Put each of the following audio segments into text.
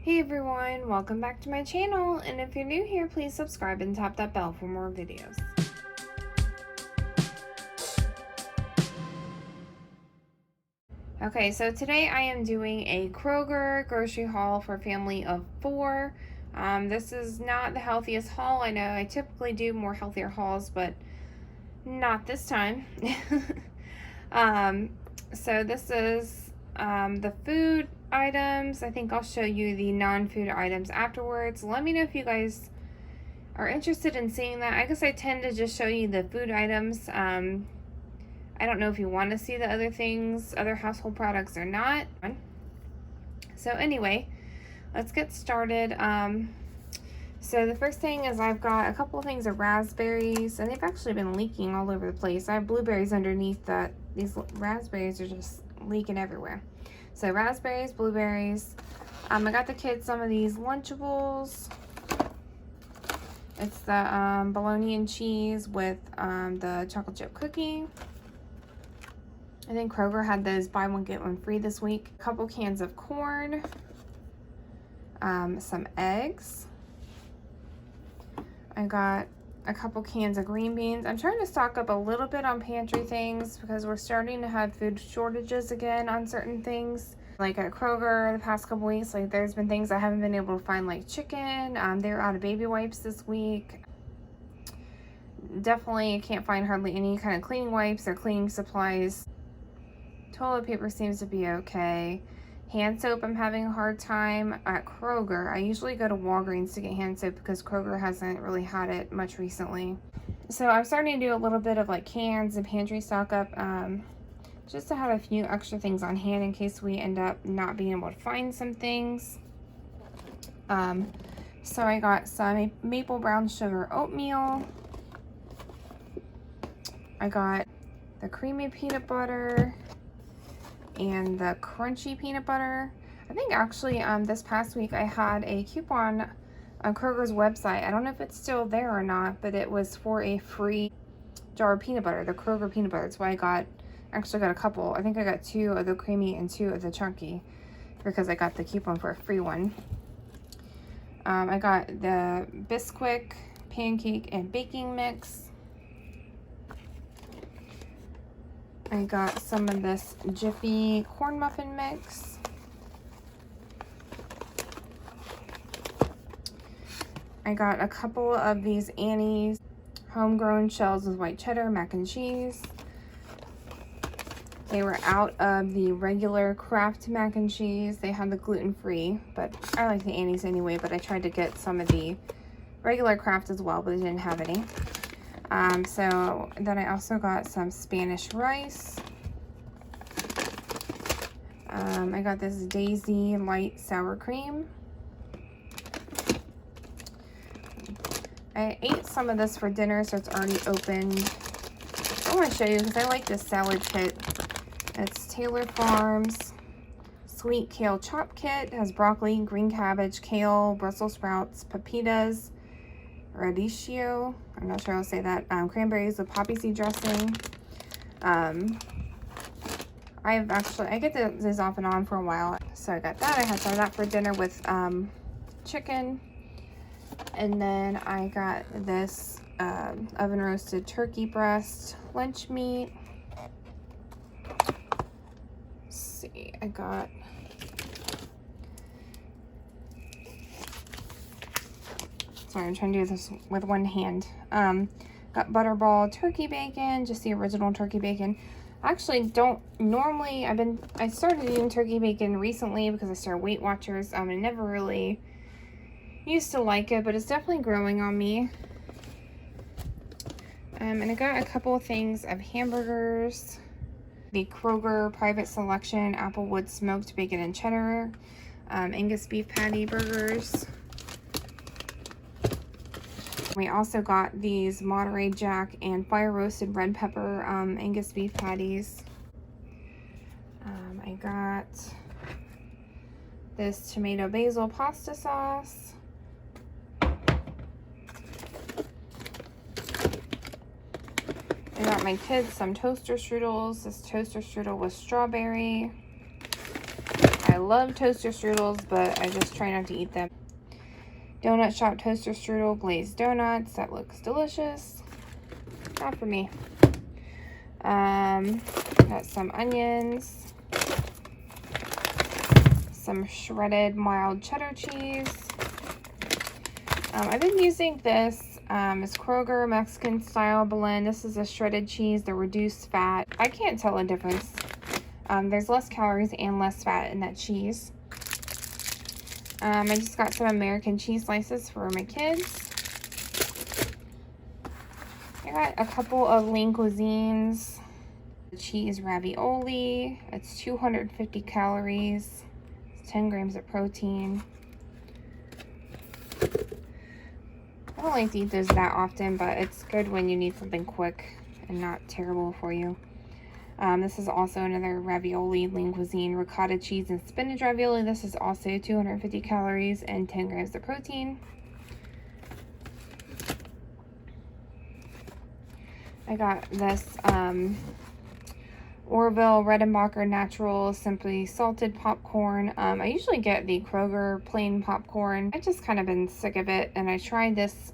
Hey everyone, welcome back to my channel, and if you're new here, please subscribe and tap that bell for more videos. Okay, so today I am doing a Kroger grocery haul for a family of 4. This is not the healthiest haul. I know I typically do more healthier hauls, but not this time. So this is the food items. I think I'll show you the non-food items afterwards. Let me know if you guys are interested in seeing that. I guess I tend to just show you the food items. I don't know if you want to see the other things, other household products or not. So anyway, let's get started. So the first thing is I've got a couple of things of raspberries, and they've actually been leaking all over the place. I have blueberries underneath that. These raspberries are just leaking everywhere. So raspberries, blueberries. I got the kids some of these Lunchables. It's the bologna and cheese with the chocolate chip cookie. I think Kroger had those buy one get one free this week. A couple cans of corn. Some eggs. I got a couple cans of green beans. I'm trying to stock up a little bit on pantry things because we're starting to have food shortages again on certain things. Like at Kroger the past couple weeks, like there's been things I haven't been able to find, like chicken. They're out of baby wipes this week. Definitely can't find hardly any kind of cleaning wipes or cleaning supplies. Toilet paper seems to be okay. Hand soap, I'm having a hard time at Kroger. I usually go to Walgreens to get hand soap because Kroger hasn't really had it much recently. So I'm starting to do a little bit of like cans and pantry stock up, just to have a few extra things on hand in case we end up not being able to find some things. So I got some maple brown sugar oatmeal. I got the creamy peanut butter and the crunchy peanut butter. I think actually this past week I had a coupon on Kroger's website. I don't know if it's still there or not, but it was for a free jar of peanut butter, the Kroger peanut butter. That's why I actually got a couple. I think I got 2 of the creamy and 2 of the chunky because I got the coupon for a free one. I got the Bisquick pancake and baking mix. I got some of this Jiffy corn muffin mix. I got a couple of these Annie's homegrown shells with white cheddar mac and cheese. They were out of the regular Kraft mac and cheese. They had the gluten-free, but I like the Annie's anyway, but I tried to get some of the regular Kraft as well, but they didn't have any. So then I also got some Spanish rice. I got this Daisy light sour cream. I ate some of this for dinner, so it's already opened. I want to show you because I like this salad kit. It's Taylor Farms Sweet Kale Chop Kit. It has broccoli, green cabbage, kale, Brussels sprouts, pepitas, radicchio, I'm not sure I'll say that, cranberries with poppy seed dressing. I get this off and on for a while, so I got that. I had some of that for dinner with chicken. And then I got this oven roasted turkey breast lunch meat. Let's see, I got sorry, I'm trying to do this with one hand. Got butterball turkey bacon, just the original turkey bacon. I actually don't normally, I started eating turkey bacon recently because I started Weight Watchers. I never really used to like it, but it's definitely growing on me. And I got a couple of things of hamburgers. The Kroger Private Selection Applewood Smoked Bacon and Cheddar Angus beef patty burgers. We also got these Monterey Jack and fire roasted red pepper Angus beef patties. I got this tomato basil pasta sauce. I got my kids some toaster strudels. This toaster strudel was strawberry. I love toaster strudels, but I just try not to eat them. Donut Shop toaster strudel, glazed donuts. That looks delicious. Not for me. Got some onions, some shredded mild cheddar cheese. I've been using this. It's Kroger Mexican style blend. This is a shredded cheese, the reduced fat. I can't tell a difference. There's less calories and less fat in that cheese. I just got some American cheese slices for my kids. I got a couple of Lean Cuisines. Cheese ravioli. It's 250 calories. It's 10 grams of protein. I don't like to eat those that often, but it's good when you need something quick and not terrible for you. This is also another ravioli, Lean Cuisine, ricotta cheese and spinach ravioli. This is also 250 calories and 10 grams of protein. I got this Orville Redenbacher Natural Simply Salted Popcorn. I usually get the Kroger plain popcorn. I've just kind of been sick of it, and I tried this,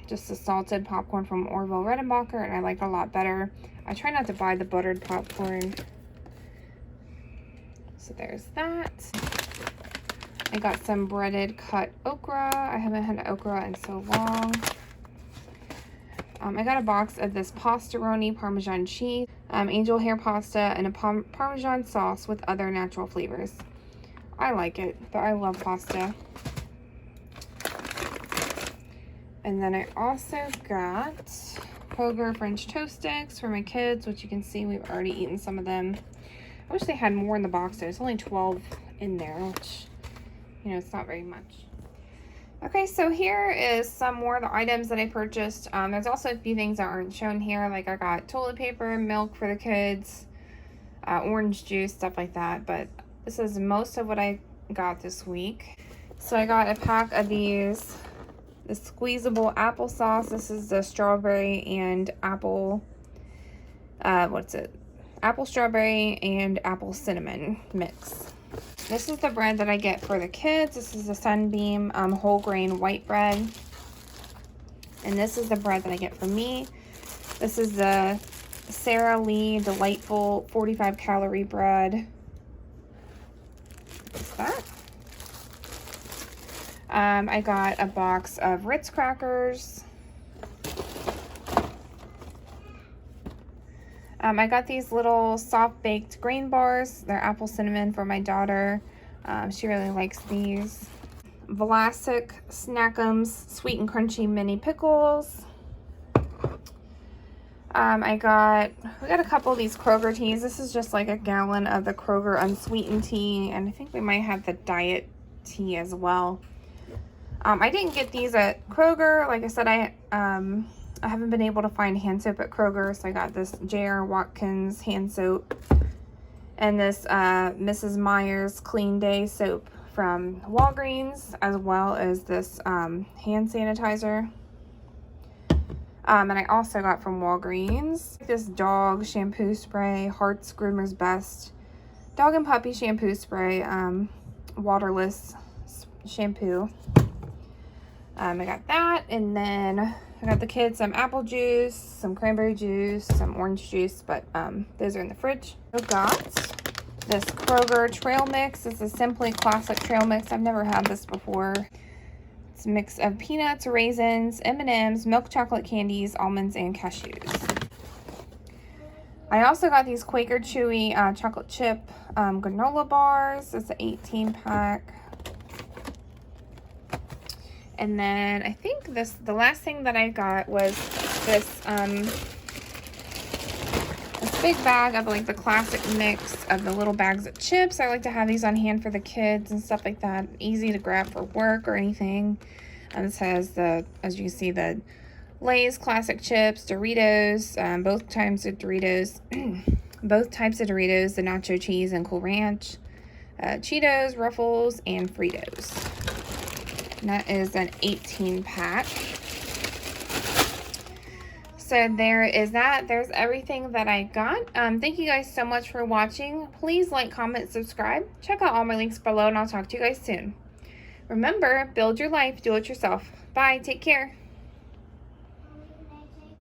just the salted popcorn from Orville Redenbacher, and I like it a lot better. I try not to buy the buttered popcorn. So there's that. I got some breaded cut okra. I haven't had okra in so long. I got a box of this pastaroni Parmesan cheese, angel hair pasta, and a Parmesan sauce with other natural flavors. I like it, but I love pasta. And then I also got Kroger French toast sticks for my kids, which you can see we've already eaten some of them. I wish they had more in the box. There's only 12 in there, which, you know, it's not very much. Okay, so here is some more of the items that I purchased. There's also a few things that aren't shown here. Like I got toilet paper, milk for the kids, orange juice, stuff like that. But this is most of what I got this week. So I got a pack of these, the squeezable applesauce. This is the strawberry and apple, apple strawberry and apple cinnamon mix. This is the bread that I get for the kids. This is the Sunbeam whole grain white bread. And this is the bread that I get for me. This is the Sara Lee Delightful 45 calorie bread. What's that? I got a box of Ritz crackers. I got these little soft baked grain bars. They're apple cinnamon for my daughter. She really likes these. Vlasic Snackums sweet and crunchy mini pickles. We got a couple of these Kroger teas. This is just like a gallon of the Kroger unsweetened tea, and I think we might have the diet tea as well. I didn't get these at Kroger. Like I said, I haven't been able to find hand soap at Kroger, so I got this J.R. Watkins hand soap and this Mrs. Meyer's Clean Day soap from Walgreens, as well as this hand sanitizer. And I also got from Walgreens this dog shampoo spray, Hearts Groomer's Best dog and puppy shampoo spray, waterless shampoo. I got that, and then I got the kids some apple juice, some cranberry juice, some orange juice, but those are in the fridge. I got this Kroger trail mix. This is Simply Classic trail mix. I've never had this before. It's a mix of peanuts, raisins, M&Ms, milk chocolate candies, almonds, and cashews. I also got these Quaker Chewy chocolate chip granola bars. It's an 18-pack. And then I think the last thing that I got was this big bag of like the classic mix of the little bags of chips. I like to have these on hand for the kids and stuff like that. Easy to grab for work or anything. And this has as you can see, the Lay's classic chips, Doritos, both types of Doritos, the nacho cheese and Cool Ranch, Cheetos, Ruffles, and Fritos. And that is an 18-pack. So there is that. There's everything that I got. Thank you guys so much for watching. Please like, comment, subscribe. Check out all my links below, and I'll talk to you guys soon. Remember, build your life, do it yourself. Bye. Take care.